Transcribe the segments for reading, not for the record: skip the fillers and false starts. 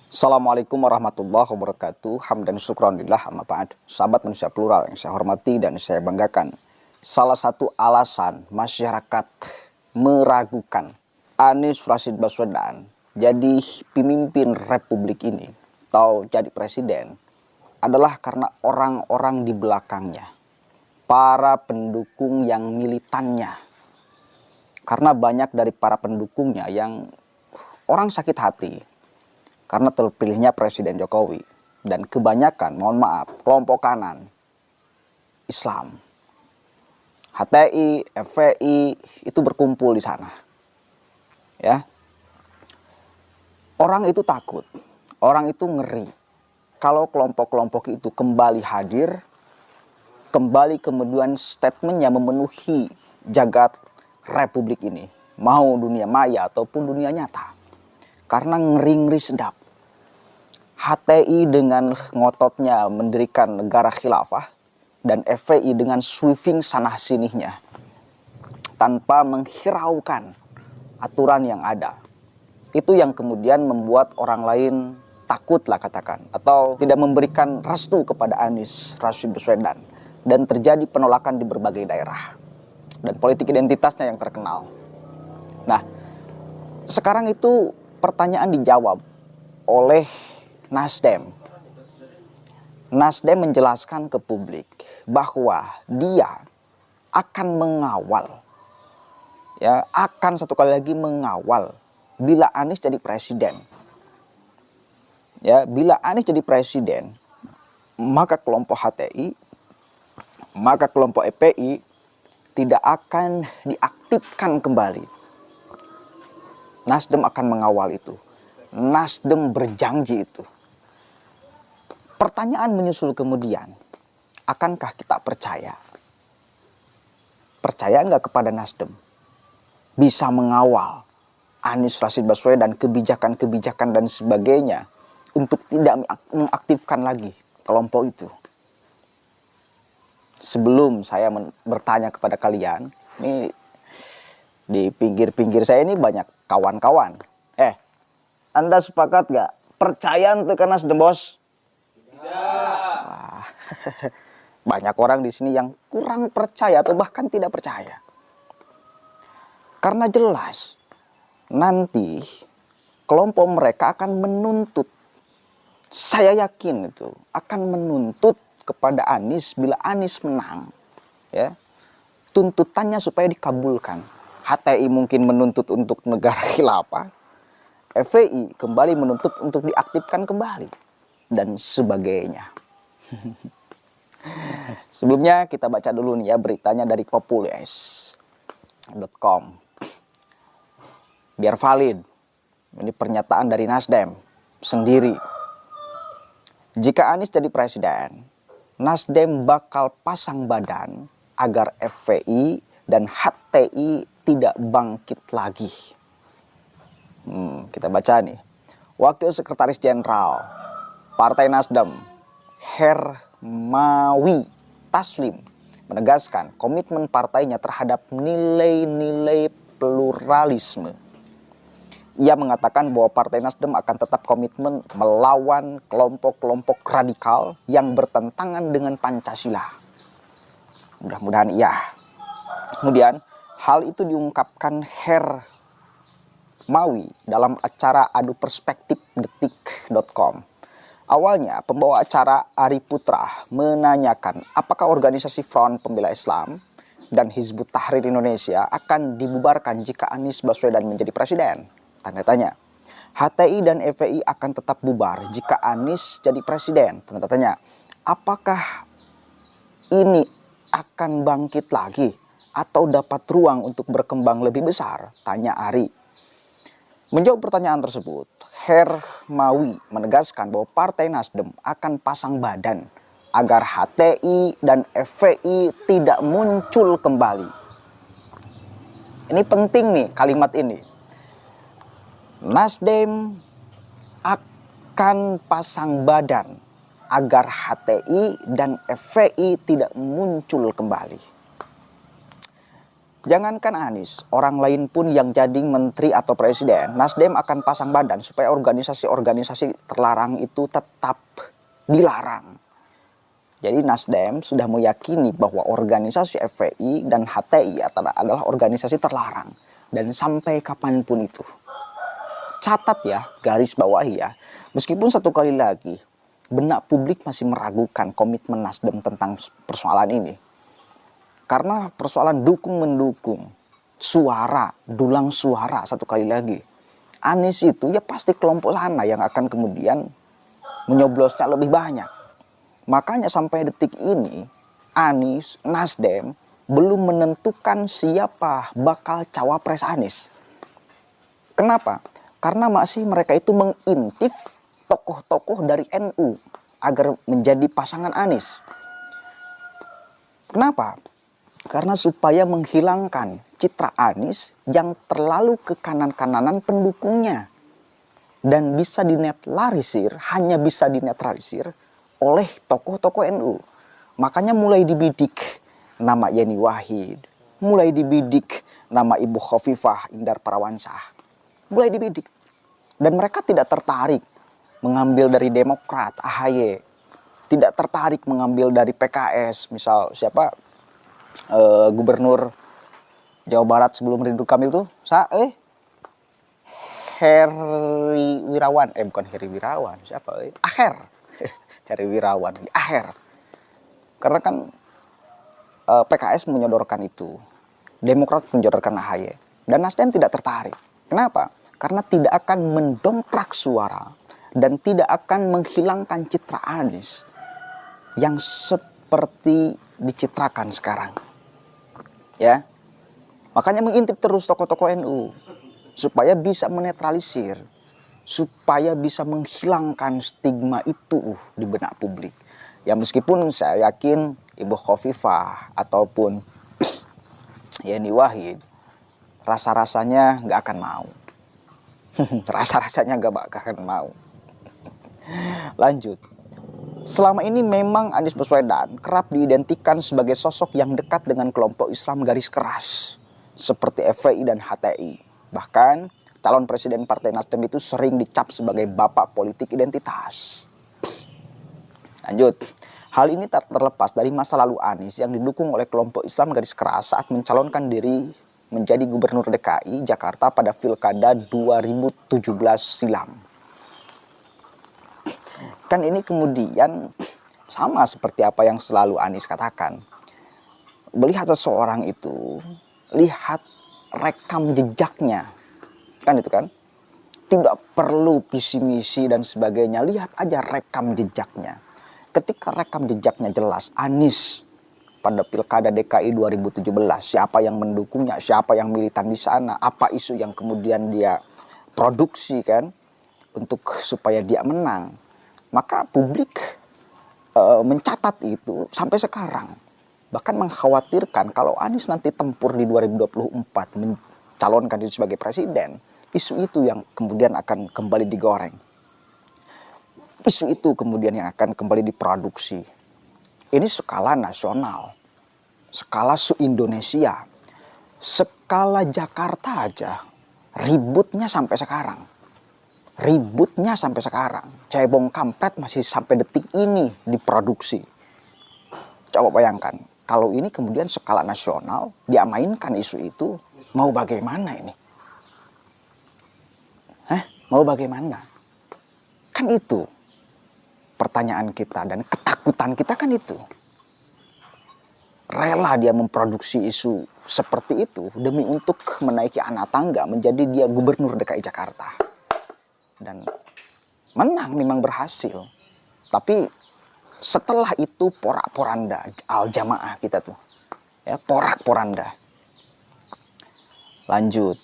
Assalamualaikum warahmatullahi wabarakatuh. Hamdan syukranillah amma ba'd. Sahabat manusia plural yang saya hormati dan saya banggakan. Salah satu alasan masyarakat meragukan Anies Rashid Baswedan jadi pemimpin republik ini atau jadi presiden adalah karena orang-orang di belakangnya, para pendukung yang militannya. Karena banyak dari para pendukungnya yang orang sakit hati karena terpilihnya Presiden Jokowi. Dan kebanyakan, mohon maaf, kelompok kanan Islam, HTI, FPI itu berkumpul di sana. Ya. Orang itu takut, orang itu ngeri kalau kelompok-kelompok itu kembali hadir, kembali kemudian statementnya memenuhi jagat republik ini, mau dunia maya ataupun dunia nyata. Karena ngeri-ngeri sedap. HTI dengan ngototnya mendirikan negara khilafah dan FPI dengan sweeping sanah sinihnya tanpa menghiraukan aturan yang ada. Itu yang kemudian membuat orang lain takutlah katakan, atau tidak memberikan restu kepada Anies Rashid Baswedan, dan terjadi penolakan di berbagai daerah dan politik identitasnya yang terkenal. Nah, sekarang itu pertanyaan dijawab oleh Nasdem. Nasdem menjelaskan ke publik bahwa dia akan mengawal, ya, akan satu kali lagi mengawal bila Anies jadi presiden. Ya, bila Anies jadi presiden, maka kelompok HTI, maka kelompok FPI tidak akan diaktifkan kembali. Nasdem akan mengawal itu. Nasdem berjanji itu. Pertanyaan menyusul kemudian, akankah kita percaya? Percaya nggak kepada Nasdem? Bisa mengawal Anies Rashid Baswedan, kebijakan-kebijakan dan sebagainya untuk tidak mengaktifkan lagi kelompok itu. Sebelum saya bertanya kepada kalian, ini di pinggir-pinggir saya ini banyak kawan-kawan. Anda sepakat nggak? Percaya untuk Nasdem, bos? Tidak. Banyak orang di sini yang kurang percaya atau bahkan tidak percaya. Karena jelas nanti kelompok mereka akan menuntut. Saya yakin itu akan menuntut kepada Anies bila Anies menang. Ya. Tuntutannya supaya dikabulkan. HTI mungkin menuntut untuk negara khilafah. FPI kembali menuntut untuk diaktifkan kembali. Dan sebagainya. Sebelumnya kita baca dulu nih ya beritanya dari populis.com. Biar valid. Ini pernyataan dari Nasdem sendiri. Jika Anies jadi presiden, Nasdem bakal pasang badan agar FPI dan HTI tidak bangkit lagi. Kita baca nih. Wakil Sekretaris Jenderal Partai Nasdem, Hermawi Taslim, menegaskan komitmen partainya terhadap nilai-nilai pluralisme. Ia mengatakan bahwa Partai Nasdem akan tetap komitmen melawan kelompok-kelompok radikal yang bertentangan dengan Pancasila. Mudah-mudahan iya. Kemudian, hal itu diungkapkan Hermawi dalam acara Adu Perspektif Detik.com. Awalnya, pembawa acara Ari Putra menanyakan apakah organisasi Front Pembela Islam dan Hizbut Tahrir Indonesia akan dibubarkan jika Anies Baswedan menjadi presiden. Tanda tanya. HTI dan FPI akan tetap bubar jika Anies jadi presiden. Tanda tanya. Apakah ini akan bangkit lagi atau dapat ruang untuk berkembang lebih besar? Tanya Ari. Menjawab pertanyaan tersebut, Hermawi menegaskan bahwa Partai Nasdem akan pasang badan agar HTI dan FPI tidak muncul kembali. Ini penting nih kalimat ini. Nasdem akan pasang badan agar HTI dan FPI tidak muncul kembali. Jangankan Anies, orang lain pun yang jadi menteri atau presiden, Nasdem akan pasang badan supaya organisasi-organisasi terlarang itu tetap dilarang. Jadi Nasdem sudah meyakini bahwa organisasi FPI dan HTI adalah organisasi terlarang. Dan sampai kapanpun itu. Catat ya, garis bawahi ya. Meskipun satu kali lagi, benak publik masih meragukan komitmen Nasdem tentang persoalan ini. Karena persoalan dukung-mendukung, suara, dulang suara satu kali lagi. Anies itu ya pasti kelompok sana yang akan kemudian menyoblosnya lebih banyak. Makanya sampai detik ini, Anies, Nasdem belum menentukan siapa bakal cawapres Anies. Kenapa? Karena masih mereka itu mengintip tokoh-tokoh dari NU agar menjadi pasangan Anies. Kenapa? Karena supaya menghilangkan citra Anies yang terlalu ke kanan-kananan pendukungnya. Dan bisa hanya bisa dinetralisir oleh tokoh-tokoh NU. Makanya mulai dibidik nama Yeni Wahid. Mulai dibidik nama Ibu Khofifah Indar Parawansa. Mulai dibidik. Dan mereka tidak tertarik mengambil dari Demokrat, AHY. Tidak tertarik mengambil dari PKS. Misal siapa? Gubernur Jawa Barat sebelum Ridwan Kamil tuh Heri Wirawan, bukan Heri Wirawan, siapa? Aher. Heri Wirawan, Aher. Karena kan PKS menyodorkan itu, Demokrat menyodorkan AHY, dan Nasdem tidak tertarik. Kenapa? Karena tidak akan mendongkrak suara dan tidak akan menghilangkan citra Anies yang seperti dicitrakan sekarang. Ya. Makanya mengintip terus tokoh-tokoh NU supaya bisa menetralisir, supaya bisa menghilangkan stigma itu di benak publik. Ya meskipun saya yakin Ibu Khofifah ataupun Yeni Wahid rasa-rasanya nggak akan mau. Rasa-rasanya nggak akan mau. Lanjut. Selama ini memang Anies Baswedan kerap diidentikan sebagai sosok yang dekat dengan kelompok Islam garis keras seperti FPI dan HTI. Bahkan calon presiden Partai Nasdem itu sering dicap sebagai bapak politik identitas. Lanjut. Hal ini tak terlepas dari masa lalu Anies yang didukung oleh kelompok Islam garis keras saat mencalonkan diri menjadi Gubernur DKI Jakarta pada Pilkada 2017 silam. Kan ini kemudian sama seperti apa yang selalu Anies katakan. Melihat seseorang itu, lihat rekam jejaknya. Kan itu kan? Tidak perlu visi misi dan sebagainya, lihat aja rekam jejaknya. Ketika rekam jejaknya jelas, Anies pada Pilkada DKI 2017, siapa yang mendukungnya, siapa yang militan di sana, apa isu yang kemudian dia produksi kan untuk supaya dia menang. Maka publik mencatat itu sampai sekarang. Bahkan mengkhawatirkan kalau Anies nanti tempur di 2024 mencalonkan diri sebagai presiden, isu itu yang kemudian akan kembali digoreng. Isu itu kemudian yang akan kembali diproduksi. Ini skala nasional, skala se-Indonesia, skala Jakarta aja, ributnya sampai sekarang. Cebong kampret masih sampai detik ini diproduksi. Coba bayangkan, kalau ini kemudian skala nasional, dia mainkan isu itu, mau bagaimana ini? Mau bagaimana? Kan itu pertanyaan kita dan ketakutan kita kan itu. Rela dia memproduksi isu seperti itu demi untuk menaiki anak tangga menjadi dia Gubernur DKI Jakarta. Dan menang memang berhasil. Tapi setelah itu porak-poranda al-jamaah kita tuh. Ya, porak-poranda. Lanjut.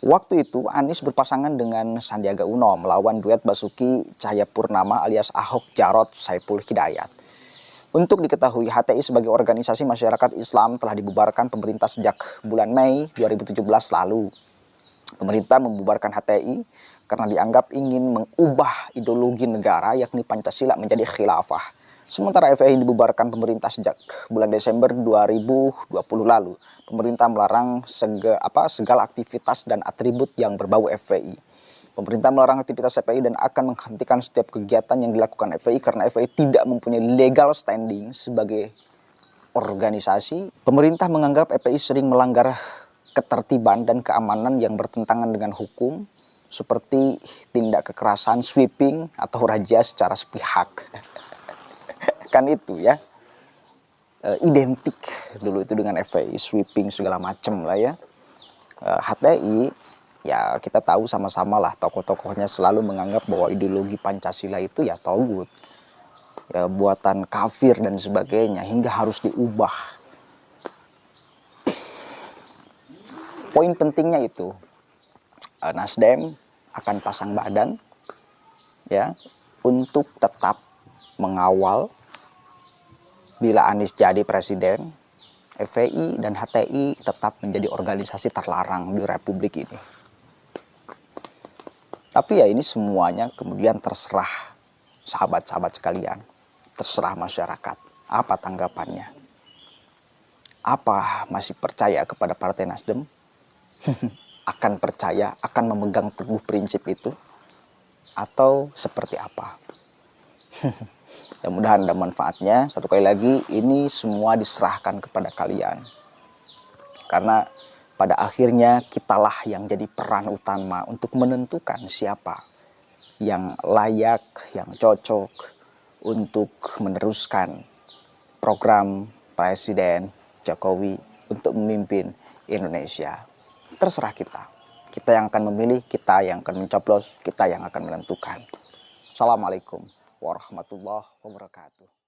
Waktu itu Anies berpasangan dengan Sandiaga Uno melawan duet Basuki Cahayapurnama alias Ahok Jarot Saiful Hidayat. Untuk diketahui, HTI sebagai organisasi masyarakat Islam telah dibubarkan pemerintah sejak bulan Mei 2017 lalu. Pemerintah membubarkan HTI karena dianggap ingin mengubah ideologi negara yakni Pancasila menjadi khilafah. Sementara FPI dibubarkan pemerintah sejak bulan Desember 2020 lalu. Pemerintah melarang segala aktivitas dan atribut yang berbau FPI. Pemerintah melarang aktivitas FPI dan akan menghentikan setiap kegiatan yang dilakukan FPI karena FPI tidak mempunyai legal standing sebagai organisasi. Pemerintah menganggap FPI sering melanggar ketertiban dan keamanan yang bertentangan dengan hukum, seperti tindak kekerasan, sweeping, atau razia secara sepihak. Kan itu ya, identik dulu itu dengan FPI, sweeping segala macam lah ya. HTI ya kita tahu sama-sama lah, tokoh-tokohnya selalu menganggap bahwa ideologi Pancasila itu ya tauhid, ya buatan kafir dan sebagainya, hingga harus diubah. Poin pentingnya itu Nasdem akan pasang badan ya untuk tetap mengawal bila Anies jadi presiden, FPI dan HTI tetap menjadi organisasi terlarang di Republik ini. Tapi ya ini semuanya kemudian terserah sahabat-sahabat sekalian, terserah masyarakat. Apa tanggapannya? Apa masih percaya kepada Partai Nasdem? Akan percaya, akan memegang teguh prinsip itu? Atau seperti apa? Mudah-mudahan ada manfaatnya. Satu kali lagi, ini semua diserahkan kepada kalian. Karena pada akhirnya kitalah yang jadi peran utama untuk menentukan siapa yang layak, yang cocok untuk meneruskan program Presiden Jokowi untuk memimpin Indonesia. Terserah kita. Kita yang akan memilih, kita yang akan mencoblos, kita yang akan menentukan. Assalamualaikum warahmatullahi wabarakatuh.